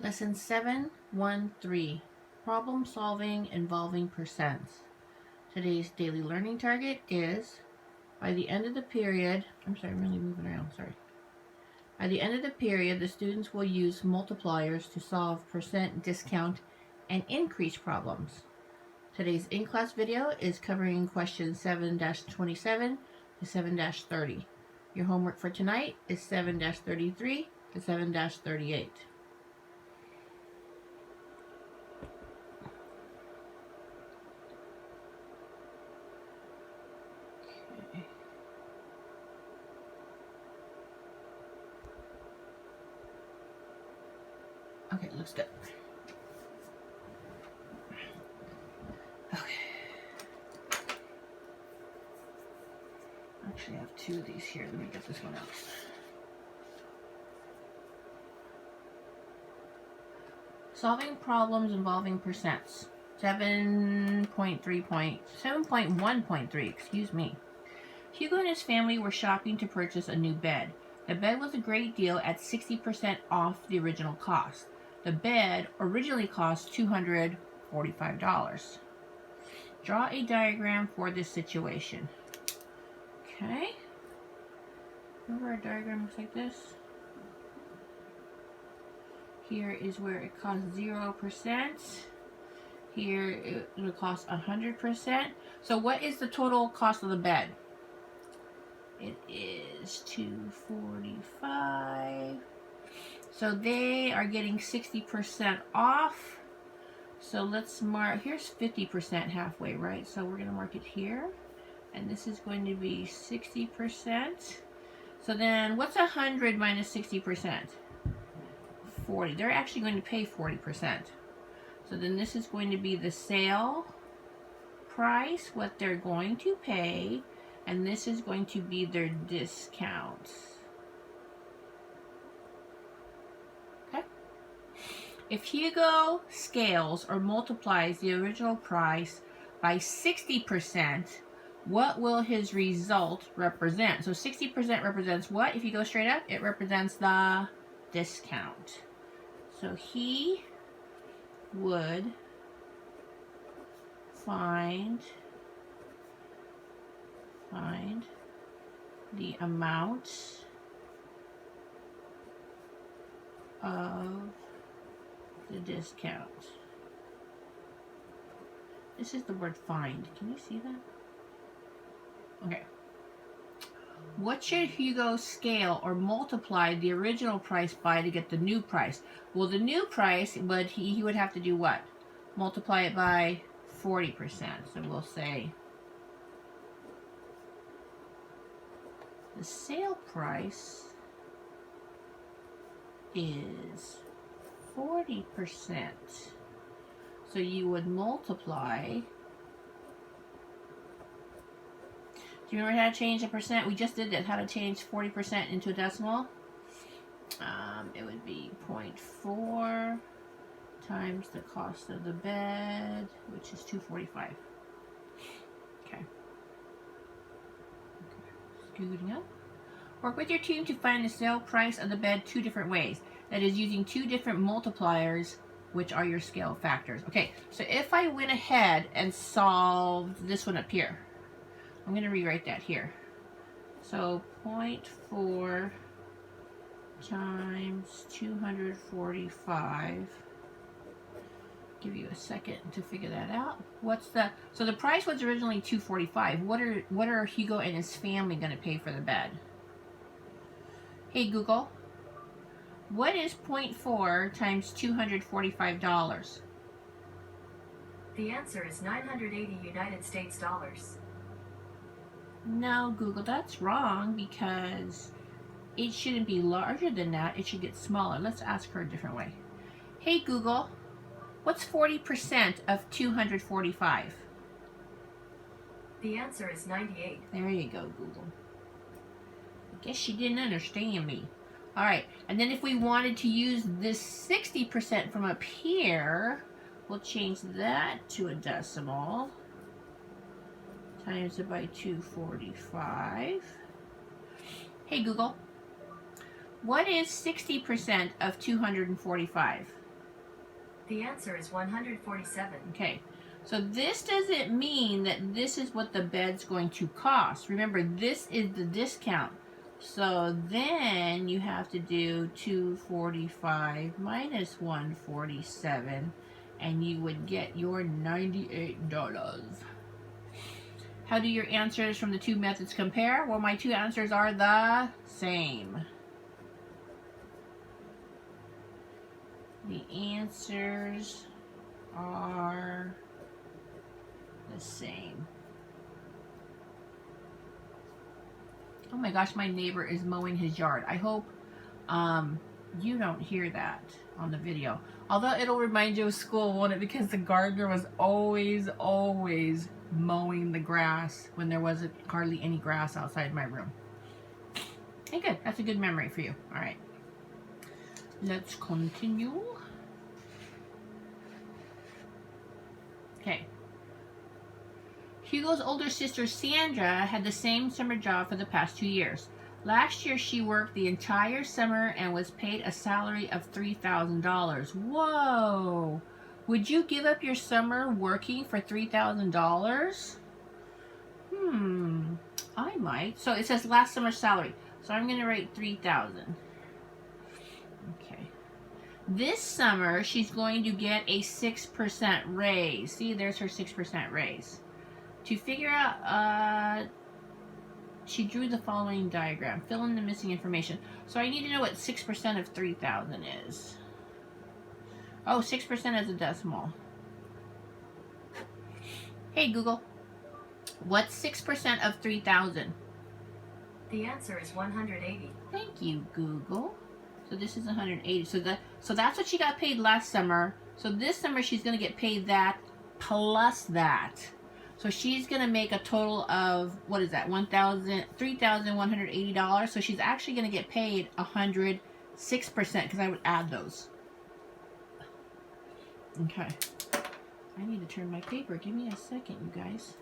Lesson 713, Problem Solving Involving Percents. Today's daily learning target is, by the end of the period, By the end of the period, the students will use multipliers to solve percent, discount, and increase problems. Today's in-class video is covering questions 7-27 to 7-30. Your homework for tonight is 7-33 to 7-38. Okay, looks good. Okay. Actually, I have two of these here. Let me get this one out. Solving problems involving percents. 7.1.3, excuse me. Hugo and his family were shopping to purchase a new bed. The bed was a great deal at 60% off the original cost. The bed originally cost $245. Draw a diagram for this situation. Okay. Remember our diagram looks like this? Here is where it costs 0%. Here it will cost 100%. So what is the total cost of the bed? It is $245. So they are getting 60% off. So let's mark, here's 50% halfway, right? So we're going to mark it here. And this is going to be 60%. So then what's 100 minus 60%? 40. They're actually going to pay 40%. So then this is going to be the sale price, what they're going to pay. And this is going to be their discount. Okay? If Hugo scales or multiplies the original price by 60%, what will his result represent? So 60% represents what? If you go straight up, it represents the discount. So he would find the amount of the discount. This is the word find. Can you see that? Okay. What should Hugo scale or multiply the original price by to get the new price? Well, the new price, but he would have to do what? Multiply it by 40%. So we'll say the sale price is 40%. So you would multiply. Do you remember how to change a percent? We just did that, how to change 40% into a decimal. It would be 0.4 times the cost of the bed, which is $245. Okay. Scooting up. Work with your team to find the sale price of the bed two different ways. That is using two different multipliers, which are your scale factors. Okay, so if I went ahead and solved this one up here, I'm going to rewrite that here. So 0.4 times 245. Give you a second to figure that out. So the price was originally $245. What are Hugo and his family going to pay for the bed? Hey Google, what is 0.4 times $245? The answer is 980 United States dollars. No, Google, that's wrong because it shouldn't be larger than that. It should get smaller. Let's ask her a different way. Hey Google, what's 40% of 245? The answer is 98. There you go, Google. I guess she didn't understand me. All right, and then if we wanted to use this 60% from up here, we'll change that to a decimal. Times it by 245. Hey Google, what is 60% of 245? The answer is 147. Okay, so this doesn't mean that this is what the bed's going to cost. Remember, this is the discount. So then you have to do 245 minus 147, and you would get your $98. How do your answers from the two methods compare? Well, my two answers are the same. The answers are the same. Oh my gosh, my neighbor is mowing his yard. I hope you don't hear that on the video. Although it'll remind you of school, won't it? Because the gardener was always mowing the grass when there wasn't hardly any grass outside my room. Hey, good. That's a good memory for you. All right. Let's continue. Okay. Hugo's older sister Sandra had the same summer job for the past 2 years. Last year she worked the entire summer and was paid a salary of $3,000. Whoa! Would you give up your summer working for $3,000? I might. So it says last summer's salary. So I'm going to write $3,000. Okay. This summer she's going to get a 6% raise. See, there's her 6% raise. To figure out, she drew the following diagram. Fill in the missing information. So I need to know what 6% of 3,000 is. Oh, 6% is a decimal. Hey, Google. What's 6% of 3,000? The answer is 180. Thank you, Google. So this is 180. So that's what she got paid last summer. So this summer she's going to get paid that plus that. So she's going to make a total of, what is that, $3,180. So she's actually going to get paid 106% because I would add those. Okay. I need to turn my paper. Give me a second, you guys.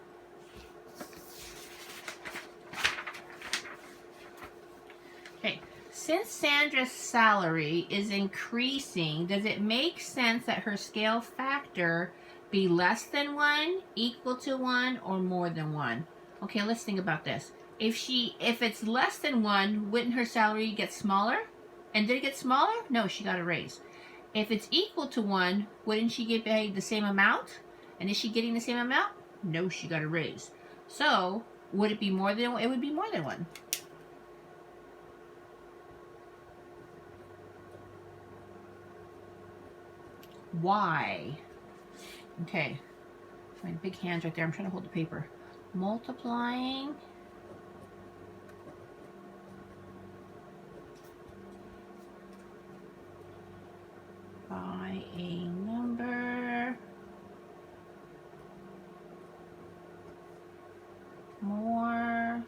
Okay. Since Sandra's salary is increasing, does it make sense that her scale factor be less than 1, equal to 1, or more than 1? Okay, let's think about this. If it's less than 1, wouldn't her salary get smaller? And did it get smaller? No, she got a raise. If it's equal to 1, wouldn't she get paid the same amount? And is she getting the same amount? No, she got a raise. So, would it be more than 1? It would be more than 1. Why? Okay, my big hands right there. I'm trying to hold the paper. Multiplying by a number more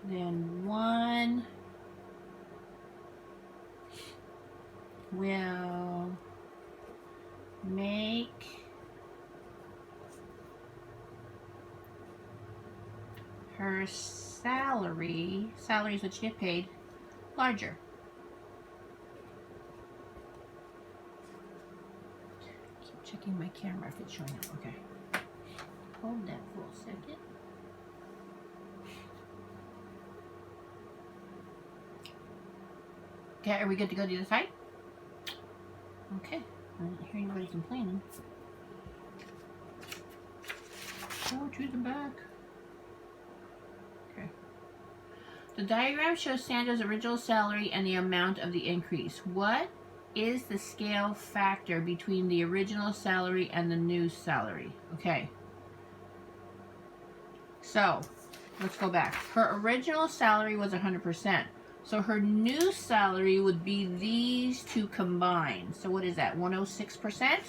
than 1 will make her salary is what you get paid, larger. Keep checking my camera if it's showing up. Okay. Hold that for a second. Okay, are we good to go to the other side? Okay, I didn't hear anybody complaining. Go to the back. Okay. The diagram shows Sandra's original salary and the amount of the increase. What is the scale factor between the original salary and the new salary? Okay. So, let's go back. Her original salary was 100%. So her new salary would be these two combined. So what is that? 106%?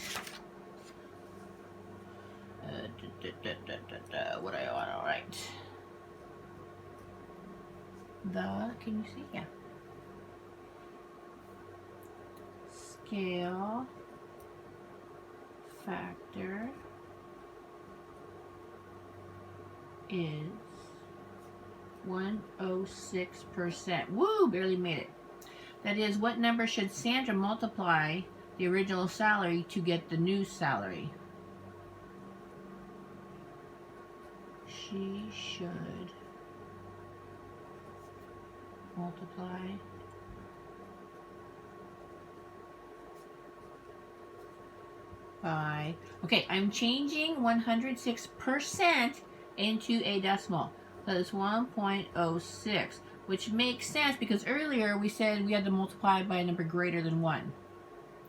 What do I want to write? Can you see? Yeah. Scale factor is 106%. Woo! Barely made it. That is, what number should Sandra multiply the original salary to get the new salary? She should multiply by, okay, I'm changing 106% into a decimal. So it's 1.06, which makes sense because earlier we said we had to multiply by a number greater than 1.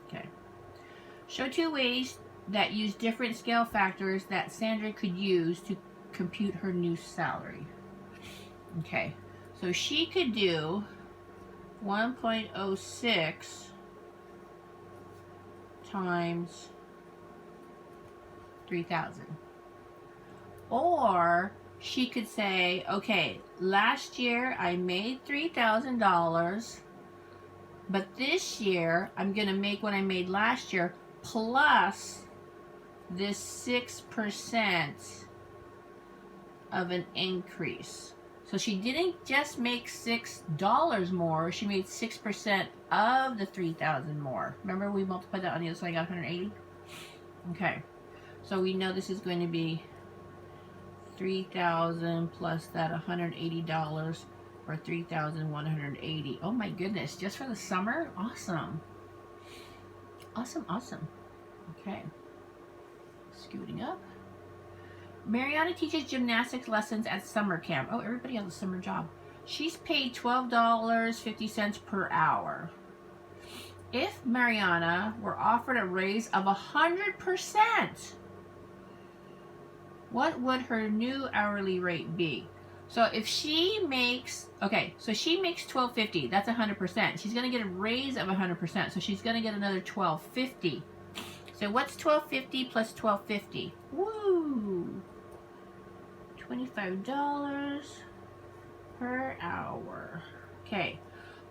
Okay. Show 2 ways that use different scale factors that Sandra could use to compute her new salary. Okay. So she could do 1.06 times 3,000. Or she could say, okay, last year I made $3,000, but this year I'm going to make what I made last year plus this 6% of an increase. So she didn't just make $6 more, she made 6% of the 3,000 more. Remember we multiplied that on the other side, I got 180? Okay. So we know this is going to be 3,000 plus that $180 or 3,180. Oh my goodness, just for the summer? Awesome. Awesome, awesome. Okay. Scooting up. Mariana teaches gymnastics lessons at summer camp. Oh, everybody has a summer job. She's paid $12.50 per hour. If Mariana were offered a raise of 100%, what would her new hourly rate be? So if she makes, okay, so she makes $12.50. That's 100%. She's going to get a raise of 100%. So she's going to get another $12.50. So what's $12.50 plus $12.50? Woo! $25 per hour. Okay.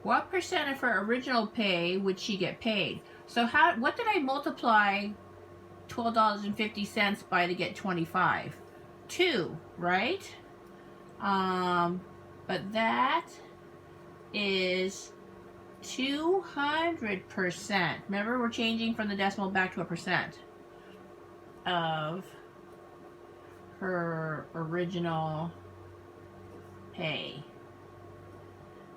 What percent of her original pay would she get paid? So what did I multiply $12.50 by to get 25? 2, right? But that is 200%. Remember, we're changing from the decimal back to a percent of her original pay.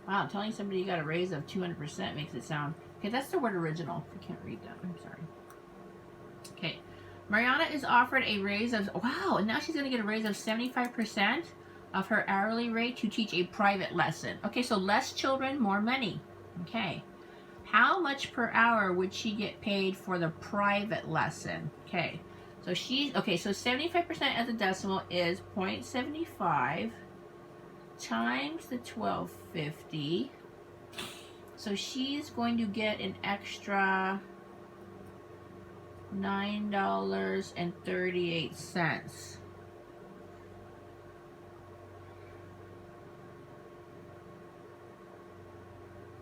Wow, telling somebody you got a raise of 200% makes it sound... Okay, that's the word original. I can't read that. I'm sorry. Okay. Mariana is offered a raise of... Wow, and now she's going to get a raise of 75% of her hourly rate to teach a private lesson. Okay, so less children, more money. Okay. How much per hour would she get paid for the private lesson? Okay. So okay, so 75% as a decimal is 0.75 times the 1250. So she's going to get an extra $9.38.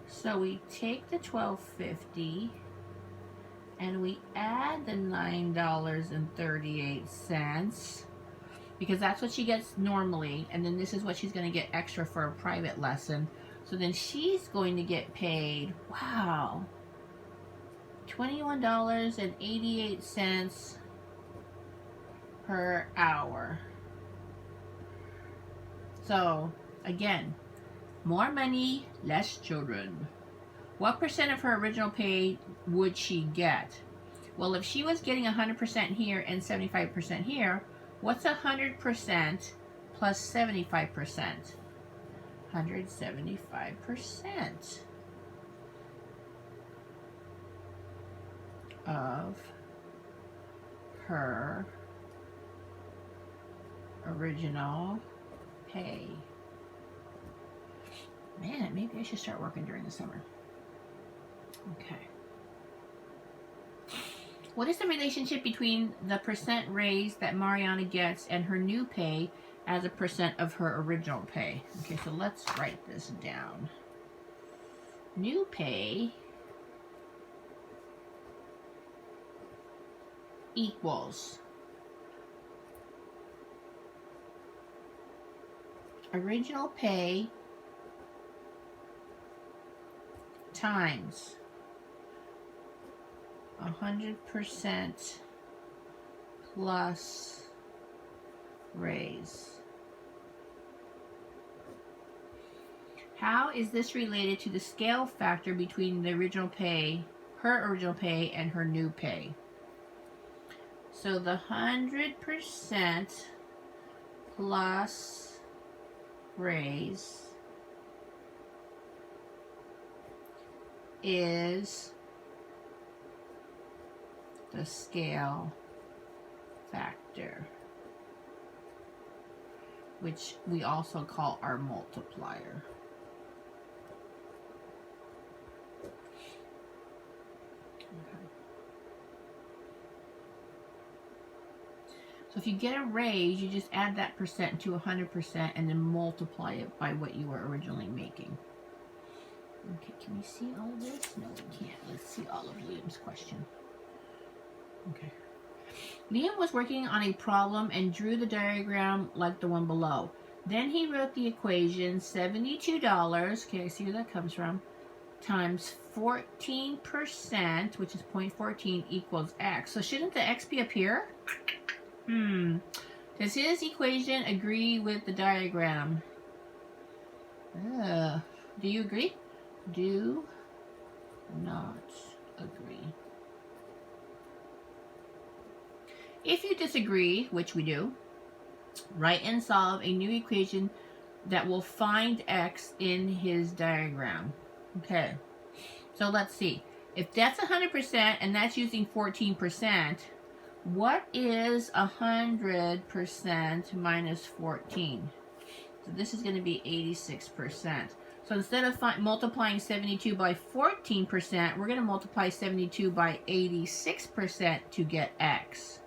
So we take the 1250 and we add the $9.38 because that's what she gets normally, and then this is what she's going to get extra for a private lesson. So then she's going to get paid, wow, $21.88 per hour. So again, more money, less children. What percent of her original pay would she get? Well, if she was getting 100% here and 75% here, what's 100% plus 75%? 175% of her original pay. Man, maybe I should start working during the summer. Okay. What is the relationship between the percent raise that Mariana gets and her new pay as a percent of her original pay? Okay, so let's write this down. New pay equals original pay times 100% plus raise. How is this related to the scale factor between the original pay, her original pay, and her new pay? So the 100% plus raise is the scale factor, which we also call our multiplier. So if you get a raise, you just add that percent to 100% and then multiply it by what you were originally making. Okay, can we see all of this? No, we can't. Let's see all of Liam's question. Okay. Liam was working on a problem and drew the diagram like the one below. Then he wrote the equation $72, okay, I see where that comes from, times 14%, which is 0.14, equals x. So shouldn't the x be up here? Does his equation agree with the diagram? Do you agree? Do not agree. If you disagree, which we do, write and solve a new equation that will find x in his diagram. Okay, so let's see. If that's 100% and that's using 14%, what is 100% minus 14? So this is going to be 86%. So instead of multiplying 72 by 14%, we're going to multiply 72 by 86% to get x.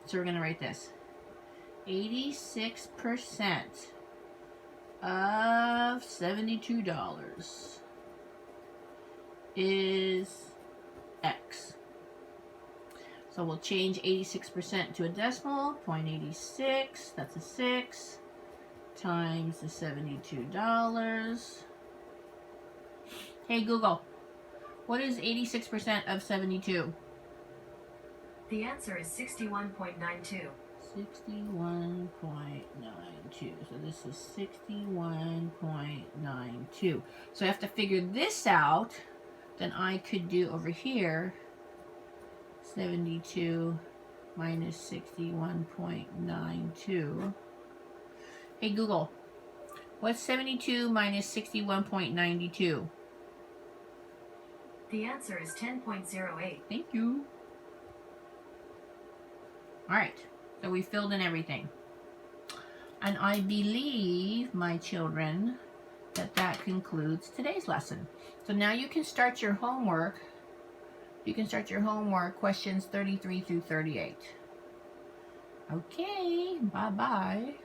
So we're going to write this. 86% of $72 is x. So we'll change 86% to a decimal, 0.86, that's a 6, times the $72. Hey Google, what is 86% of 72? The answer is 61.92. 61.92. So this is 61.92. So I have to figure this out. Then I could do over here 72 minus 61.92. Hey Google, what's 72 minus 61.92? The answer is 10.08. Thank you. Alright, so we filled in everything. And I believe, my children, that concludes today's lesson. So now you can start your homework. You can start your homework, questions 33 through 38. Okay, bye-bye.